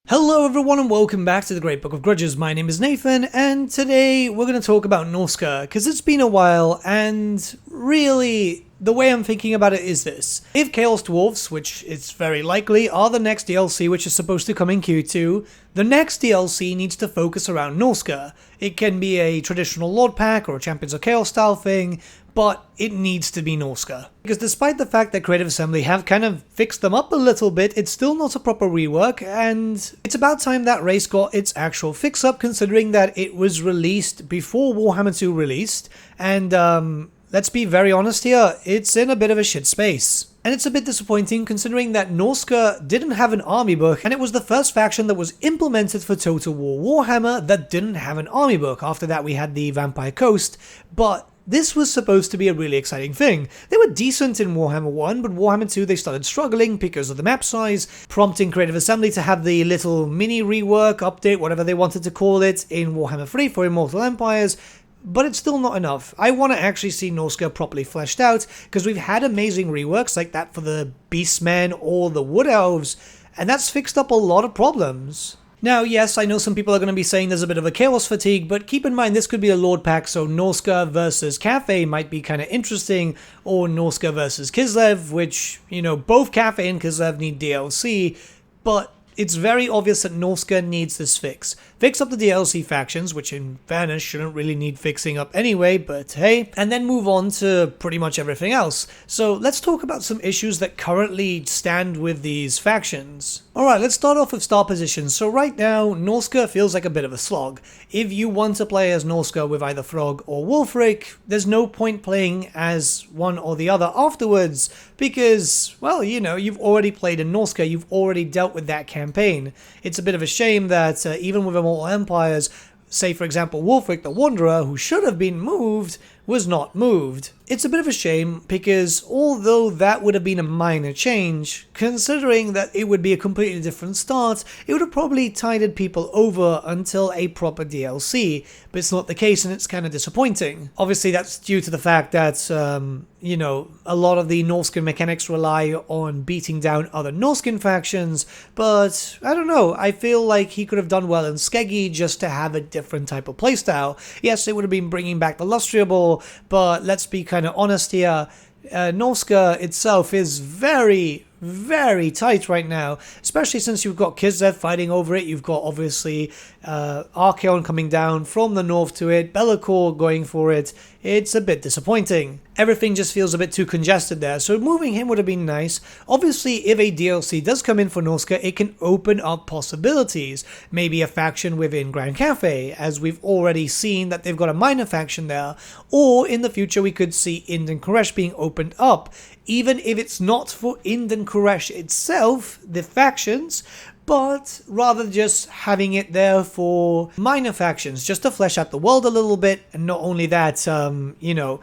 Hello everyone and welcome back to the Great Book of Grudges. My name is Nathan and today we're going to talk about Norsca because it's been a while and really the way I'm thinking about it is this. If Chaos Dwarfs, which it's very likely, are the next DLC which is supposed to come in Q2, the next DLC needs to focus around Norsca. It can be a traditional Lord pack or a Champions of Chaos style thing, but it needs to be Norsca. Because despite the fact that Creative Assembly have kind of fixed them up a little bit, it's still not a proper rework, and it's about time that race got its actual fix-up, considering that it was released before Warhammer 2 released, and let's be very honest here, it's in a bit of a shit space. And it's a bit disappointing considering that Norsca didn't have an army book, and it was the first faction that was implemented for Total War Warhammer that didn't have an army book. After that we had the Vampire Coast, but this was supposed to be a really exciting thing. They were decent in Warhammer 1, but Warhammer 2 they started struggling because of the map size, prompting Creative Assembly to have the little mini rework, update, whatever they wanted to call it, in Warhammer 3 for Immortal Empires. But it's still not enough. I want to actually see Norsca properly fleshed out, because we've had amazing reworks like that for the Beastmen or the Wood Elves, and that's fixed up a lot of problems. Now, yes, I know some people are going to be saying there's a bit of a chaos fatigue, but keep in mind this could be a Lord pack, so Norsca versus Cafe might be kind of interesting, or Norsca versus Kislev, which, you know, both Cafe and Kislev need DLC, but it's very obvious that Norsca needs this fix. Fix up the DLC factions, which in fairness shouldn't really need fixing up anyway, but hey, and then move on to pretty much everything else. So let's talk about some issues that currently stand with these factions. Alright, let's start off with star positions. So right now, Norsca feels like a bit of a slog. If you want to play as Norsca with either Frog or Wulfric, there's no point playing as one or the other afterwards, because, well, you know, you've already played in Norsca, you've already dealt with that campaign. It's a bit of a shame that even with Immortal Empires, say for example Wulfric the Wanderer, who should have been moved, was not moved. It's a bit of a shame because although that would have been a minor change, considering that it would be a completely different start, it would have probably tided people over until a proper DLC, but it's not the case and it's kind of disappointing. Obviously that's due to the fact that, you know, a lot of the Norscan mechanics rely on beating down other Norscan factions, but I don't know, I feel like he could have done well in Skeggy just to have a different type of playstyle. Yes, it would have been bringing back the Lustriable, but let's be kind of honest here, Norsca itself is very tight right now, especially since you've got Kislev fighting over it. You've got obviously Archaon coming down from the north to it, Be'lakor going for it. It's a bit disappointing. Everything just feels a bit too congested there, so moving him would have been nice. Obviously, if a DLC does come in for Norsca, it can open up possibilities. Maybe a faction within Grand Cafe, as we've already seen that they've got a minor faction there, or in the future we could see Ind and Koresh being opened up, even if it's not for Ind and Koresh itself, the factions, but rather just having it there for minor factions, just to flesh out the world a little bit, and not only that, you know,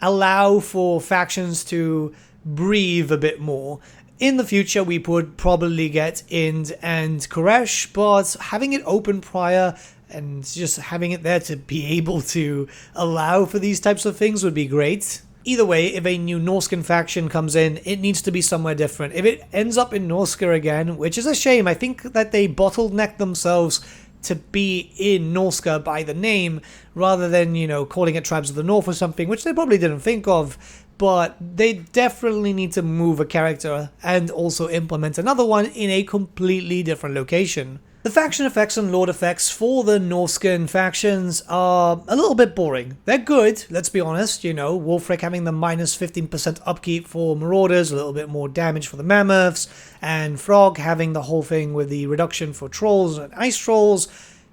allow for factions to breathe a bit more. In the future, we would probably get Ind and Koresh, but having it open prior and just having it there to be able to allow for these types of things would be great. Either way, if a new Norscan faction comes in, it needs to be somewhere different. If it ends up in Norsca again, which is a shame, I think that they bottlenecked themselves to be in Norsca by the name, rather than, you know, calling it Tribes of the North or something, which they probably didn't think of, but they definitely need to move a character and also implement another one in a completely different location. The faction effects and lord effects for the Norscan factions are a little bit boring. They're good, let's be honest, you know, Wulfric having the minus 15% upkeep for Marauders, a little bit more damage for the Mammoths, and Frog having the whole thing with the reduction for Trolls and Ice Trolls.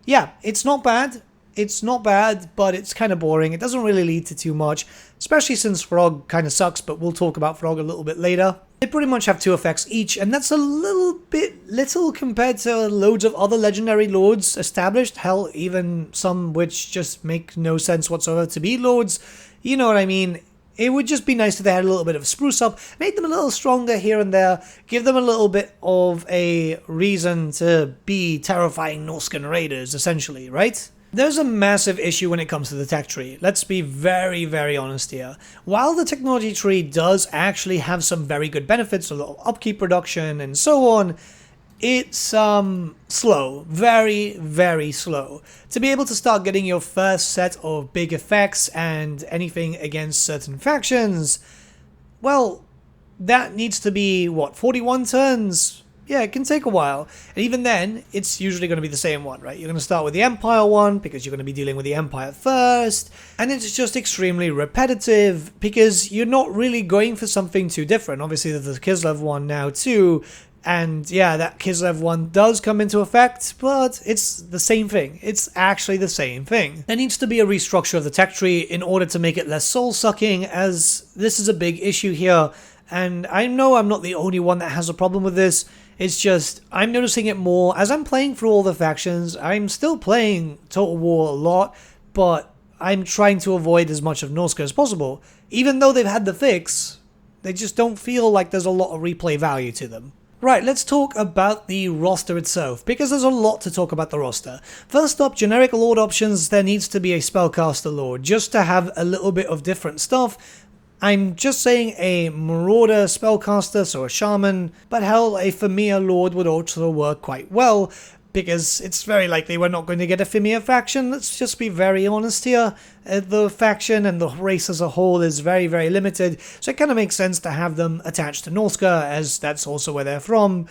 Yeah, it's not bad. It's not bad, but it's kind of boring. It doesn't really lead to too much, especially since Frog kind of sucks, but we'll talk about Frog a little bit later. They pretty much have 2 effects each, and that's a little bit little compared to loads of other legendary lords established. Hell, even some which just make no sense whatsoever to be lords. You know what I mean? It would just be nice if they had a little bit of a spruce up, make them a little stronger here and there, give them a little bit of a reason to be terrifying Norscan raiders, essentially, right? There's a massive issue when it comes to the tech tree. Let's be very honest here. While the technology tree does actually have some very good benefits, a lot of upkeep reduction and so on, it's slow, very, very slow. To be able to start getting your first set of big effects and anything against certain factions, well, that needs to be, what, 41 turns? Yeah, it can take a while. And even then, it's usually going to be the same one, right? You're going to start with the Empire one, because you're going to be dealing with the Empire first, and it's just extremely repetitive, because you're not really going for something too different. Obviously, there's the Kislev one now, too, and yeah, that Kislev one does come into effect, but it's the same thing. It's actually the same thing. There needs to be a restructure of the tech tree in order to make it less soul-sucking, as this is a big issue here, and I know I'm not the only one that has a problem with this. It's just, I'm noticing it more. As I'm playing through all the factions, I'm still playing Total War a lot, but I'm trying to avoid as much of Norsca as possible. Even though they've had the fix, they just don't feel like there's a lot of replay value to them. Right, let's talk about the roster itself, because there's a lot to talk about the roster. First up, generic lord options. There needs to be a spellcaster lord, just to have a little bit of different stuff. I'm just saying a marauder spellcaster, so a shaman, but hell, a Familiar lord would also work quite well, because it's very likely we're not going to get a Familiar faction. Let's just be very honest here. The faction and the race as a whole is very, very limited, so it kind of makes sense to have them attached to Norsca, as that's also where they're from.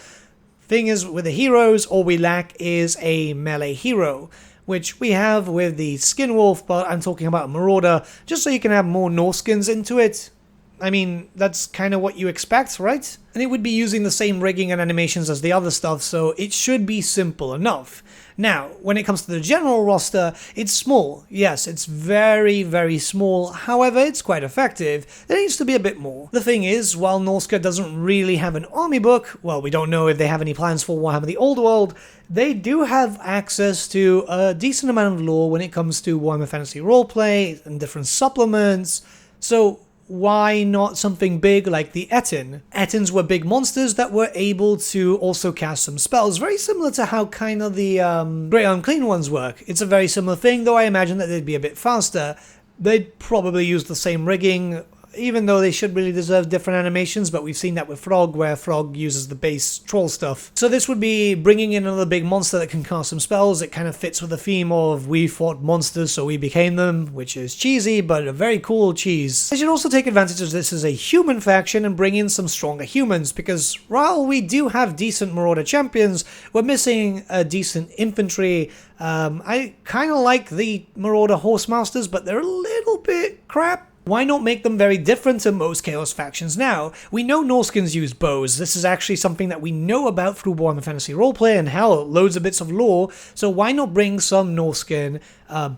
Thing is, with the heroes, all we lack is a melee hero, which we have with the Skinwolf, but I'm talking about Marauder, just so you can have more Norskins into it. I mean, that's kind of what you expect, right? And it would be using the same rigging and animations as the other stuff, so it should be simple enough. Now, when it comes to the general roster, it's small. Yes, it's very, very small. However, it's quite effective. There needs to be a bit more. The thing is, while Norsca doesn't really have an army book, well, we don't know if they have any plans for Warhammer the Old World, they do have access to a decent amount of lore when it comes to Warhammer Fantasy Roleplay and different supplements. So why not something big like the Etin? Etins were big monsters that were able to also cast some spells, very similar to how kind of the Great Unclean ones work. It's a very similar thing, though I imagine that they'd be a bit faster. They'd probably use the same rigging, even though they should really deserve different animations, but we've seen that with Frog, where Frog uses the base troll stuff. So this would be bringing in another big monster that can cast some spells. It kind of fits with the theme of we fought monsters, so we became them, which is cheesy, but a very cool cheese. They should also take advantage of this as a human faction and bring in some stronger humans, because while we do have decent Marauder champions, we're missing a decent infantry. I kind of like the Marauder Horsemasters, but they're a little bit crap. Why not make them very different to most Chaos factions now? We know Norskins use bows. This is actually something that we know about through Warhammer Fantasy Roleplay and hell, loads of bits of lore. So why not bring some Norskin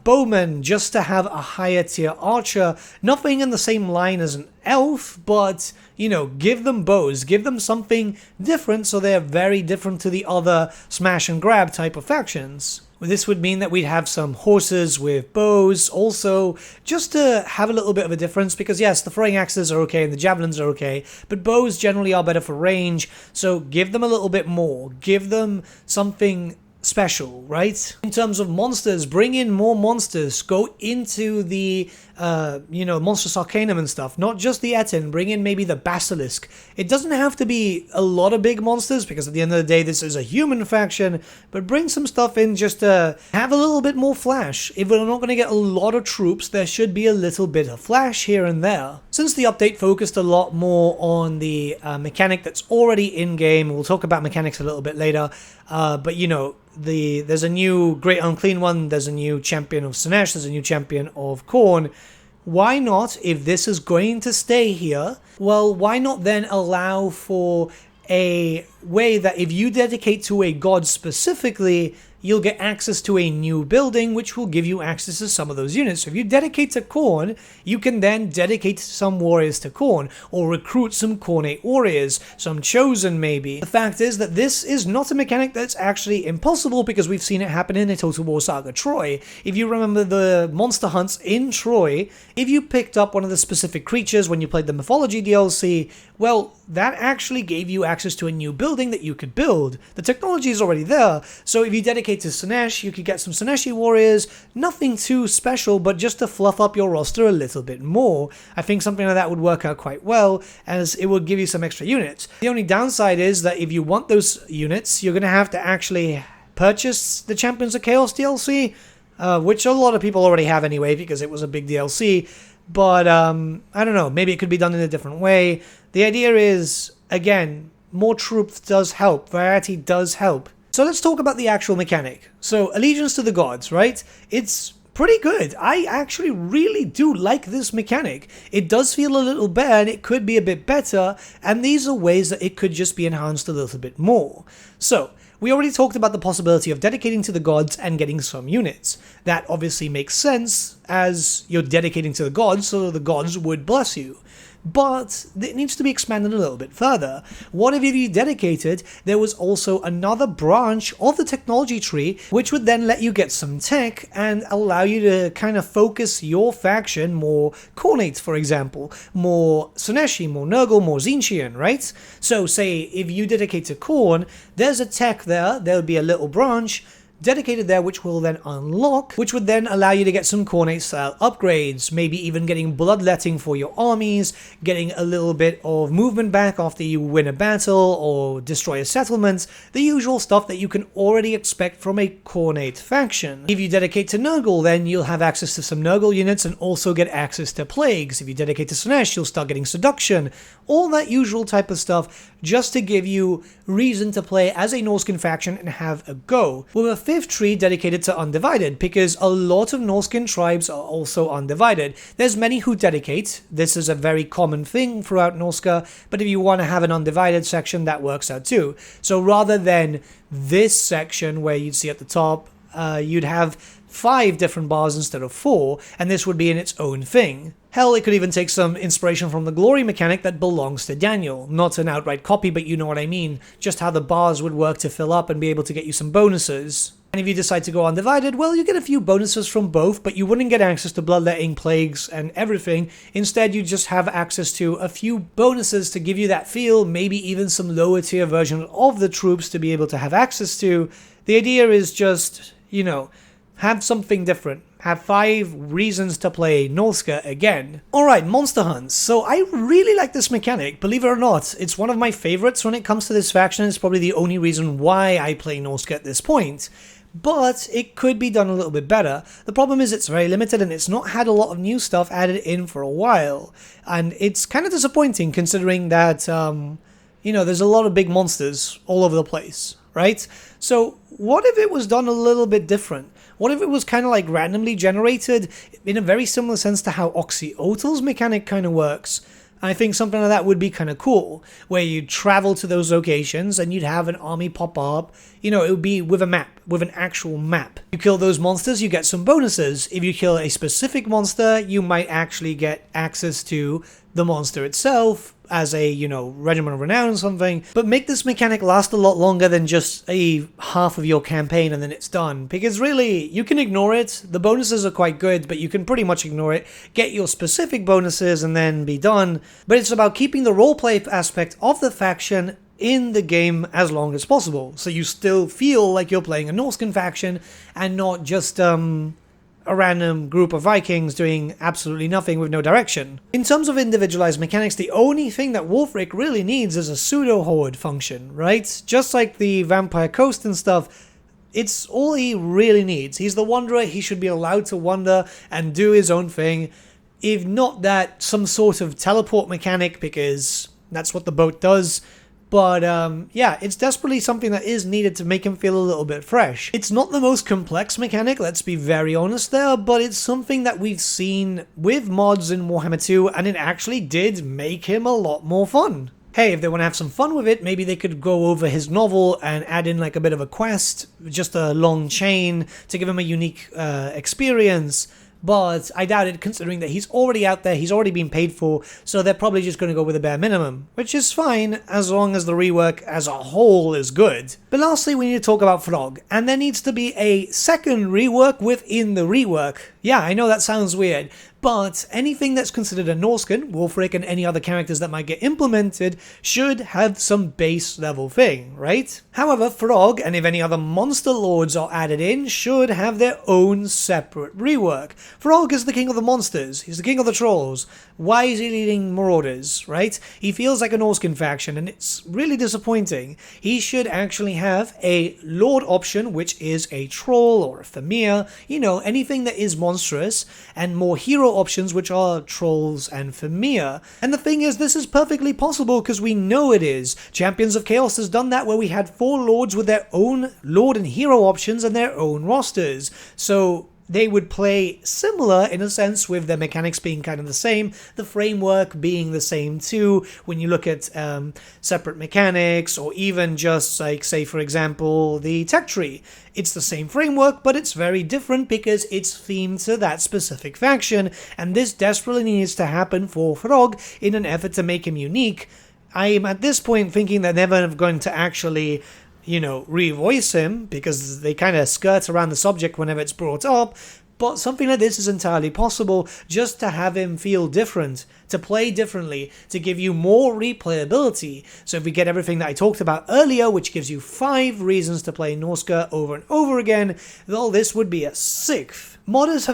bowmen just to have a higher tier archer? Nothing in the same line as an elf, but, you know, give them bows. Give them something different so they're very different to the other smash and grab type of factions. This would mean that we'd have some horses with bows also, just to have a little bit of a difference, because yes, the throwing axes are okay and the javelins are okay, but bows generally are better for range, so give them a little bit more. Give them something special, right? In terms of monsters, bring in more monsters. Go into the, Monstrous Arcanum and stuff. Not just the Etin. Bring in maybe the Basilisk. It doesn't have to be a lot of big monsters, because at the end of the day, this is a human faction, but bring some stuff in just to have a little bit more flash. If we're not going to get a lot of troops, there should be a little bit of flash here and there. Since the update focused a lot more on the mechanic that's already in-game, we'll talk about mechanics a little bit later, but you know, there's a new Great Unclean one, there's a new champion of Sinesh, there's a new champion of Khorne. Why not, if this is going to stay here, well, why not then allow for a way that if you dedicate to a god specifically, you'll get access to a new building, which will give you access to some of those units. So if you dedicate to Khorne, you can then dedicate some warriors to Khorne, or recruit some Khornate warriors, some chosen maybe. The fact is that this is not a mechanic that's actually impossible, because we've seen it happen in a Total War Saga Troy. If you remember the monster hunts in Troy, if you picked up one of the specific creatures when you played the Mythology DLC, well, that actually gave you access to a new building that you could build. The technology is already there, so if you dedicate dedicate to Sinesh, you could get some Sineshi warriors, nothing too special, but just to fluff up your roster a little bit more. I think something like that would work out quite well, as it would give you some extra units. The only downside is that if you want those units, you're going to have to actually purchase the Champions of Chaos DLC, which a lot of people already have anyway, because it was a big DLC. But, I don't know, maybe it could be done in a different way. The idea is, again, more troops does help, variety does help. So let's talk about the actual mechanic. So, allegiance to the gods, right? It's pretty good. I actually really do like this mechanic. It does feel a little better, and it could be a bit better, and these are ways that it could just be enhanced a little bit more. So, we already talked about the possibility of dedicating to the gods and getting some units. That obviously makes sense, as you're dedicating to the gods, so the gods would bless you. But it needs to be expanded a little bit further. What if you dedicated, there was also another branch of the technology tree, which would then let you get some tech and allow you to kind of focus your faction more Khornate, for example, more Sineshi, more Nurgle, more Tzeentchian, right? So say if you dedicate to Khorne, there's a tech there would be a little branch dedicated there, which will then unlock, which would then allow you to get some Khornate style upgrades, maybe even getting bloodletting for your armies, getting a little bit of movement back after you win a battle or destroy a settlement, the usual stuff that you can already expect from a Khornate faction. If you dedicate to Nurgle, then you'll have access to some Nurgle units and also get access to plagues. If you dedicate to Sinesh, you'll start getting seduction, all that usual type of stuff, just to give you reason to play as a Norscan faction and have a go. With a fifth tree dedicated to Undivided, because a lot of Norscan tribes are also undivided. There's many who dedicate. This is a very common thing throughout Norsca, but if you want to have an undivided section, that works out too. So rather than this section where you'd see at the top, you'd have 5 different bars instead of 4, and this would be in its own thing. Hell, it could even take some inspiration from the glory mechanic that belongs to Daniel. Not an outright copy, but you know what I mean. Just how the bars would work to fill up and be able to get you some bonuses. And if you decide to go undivided, well, you get a few bonuses from both, but you wouldn't get access to bloodletting, plagues, and everything. Instead, you just have access to a few bonuses to give you that feel, maybe even some lower tier version of the troops to be able to have access to. The idea is just, you know, have something different. Have 5 reasons to play Norsca again. Alright, monster hunts. So I really like this mechanic, believe it or not. It's one of my favorites when it comes to this faction. It's probably the only reason why I play Norsca at this point. But it could be done a little bit better. The problem is it's very limited and it's not had a lot of new stuff added in for a while. And it's kind of disappointing considering that, you know, there's a lot of big monsters all over the place, right? So what if it was done a little bit different? What if it was kind of like randomly generated in a very similar sense to how Oxyotal's mechanic kind of works? I think something like that would be kind of cool, where you'd travel to those locations and you'd have an army pop up. You know, it would be with a map, with an actual map. You kill those monsters, you get some bonuses. If you kill a specific monster, you might actually get access to the monster itself as a, you know, Regiment of Renown or something. But make this mechanic last a lot longer than just a half of your campaign and then it's done. Because really, you can ignore it. The bonuses are quite good, but you can pretty much ignore it. Get your specific bonuses and then be done. But it's about keeping the roleplay aspect of the faction in the game as long as possible. So you still feel like you're playing a Norscan faction and not just, a random group of Vikings doing absolutely nothing with no direction. In terms of individualized mechanics, the only thing that Wulfric really needs is a pseudo-horde function, right? Just like the Vampire Coast and stuff, it's all he really needs. He's the Wanderer, he should be allowed to wander and do his own thing. If not that, some sort of teleport mechanic, because that's what the boat does. But, yeah, it's desperately something that is needed to make him feel a little bit fresh. It's not the most complex mechanic, let's be very honest there, but it's something that we've seen with mods in Warhammer 2, and it actually did make him a lot more fun. Hey, if they want to have some fun with it, maybe they could go over his novel and add in like a bit of a quest, just a long chain to give him a unique experience. But I doubt it, considering that he's already out there, he's already been paid for, so they're probably just going to go with a bare minimum, which is fine as long as the rework as a whole is good. But lastly, we need to talk about Frog, and there needs to be a second rework within the rework. Yeah, I know that sounds weird, but anything that's considered a Norscan, Wolfric and any other characters that might get implemented, should have some base level thing, right? However, Throg, and if any other monster lords are added in, should have their own separate rework. Throg is the king of the monsters, he's the king of the trolls. Why is he leading marauders, right? He feels like a Norscan faction, and it's really disappointing. He should actually have a lord option, which is a troll or a Thamir, you know, anything that is monstrous, and more hero options, which are trolls and Thamir. And the thing is, this is perfectly possible because we know it is. Champions of Chaos has done that, where we had 4 lords with their own lord and hero options and their own rosters. So they would play similar in a sense, with their mechanics being kind of the same, the framework being the same too. When you look at separate mechanics, or even just like, say for example, the tech tree, it's the same framework, but it's very different because it's themed to that specific faction, and this desperately needs to happen for Throg in an effort to make him unique. I'm at this point thinking they're never going to actually, you know, revoice him, because they kind of skirt around the subject whenever it's brought up, but something like this is entirely possible, just to have him feel different, to play differently, to give you more replayability. So if we get everything that I talked about earlier, which gives you 5 reasons to play Norsca over and over again, well, this would be a 6th. Modders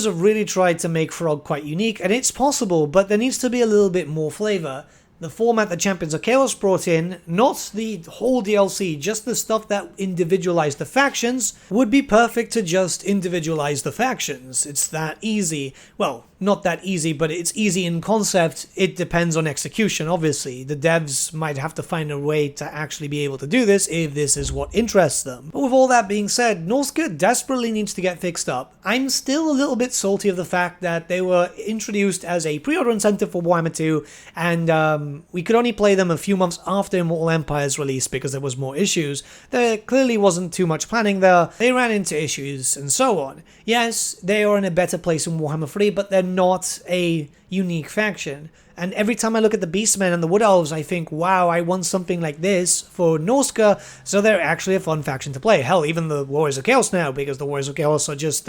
have really tried to make Throg quite unique, and it's possible, but there needs to be a little bit more flavor. The format that Champions of Chaos brought in, not the whole DLC, just the stuff that individualized the factions, would be perfect to just individualize the factions. It's that easy. Well, not that easy, but it's easy in concept. It depends on execution, obviously. The devs might have to find a way to actually be able to do this if this is what interests them. But with all that being said, Norsca desperately needs to get fixed up. I'm still a little bit salty of the fact that they were introduced as a pre-order incentive for Warhammer 2, and we could only play them a few months after Immortal Empire's release because there was more issues. There clearly wasn't too much planning there. They ran into issues and so on. Yes, they are in a better place in Warhammer 3, but they're not a unique faction. And every time I look at the Beastmen and the Wood Elves, I think, wow, I want something like this for Norsca, so they're actually a fun faction to play. Hell, even the Warriors of Chaos now, because the Warriors of Chaos are just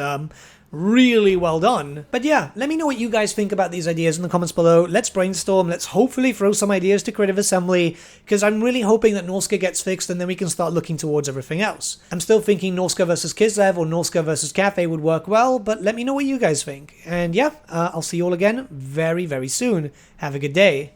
really well done. But yeah, let me know what you guys think about these ideas in the comments below. Let's brainstorm, let's hopefully throw some ideas to Creative Assembly, because I'm really hoping that Norsca gets fixed and then we can start looking towards everything else. I'm still thinking Norsca versus Kislev or Norsca versus Cathay would work well, but let me know what you guys think. And yeah, I'll see you all again very, very soon. Have a good day.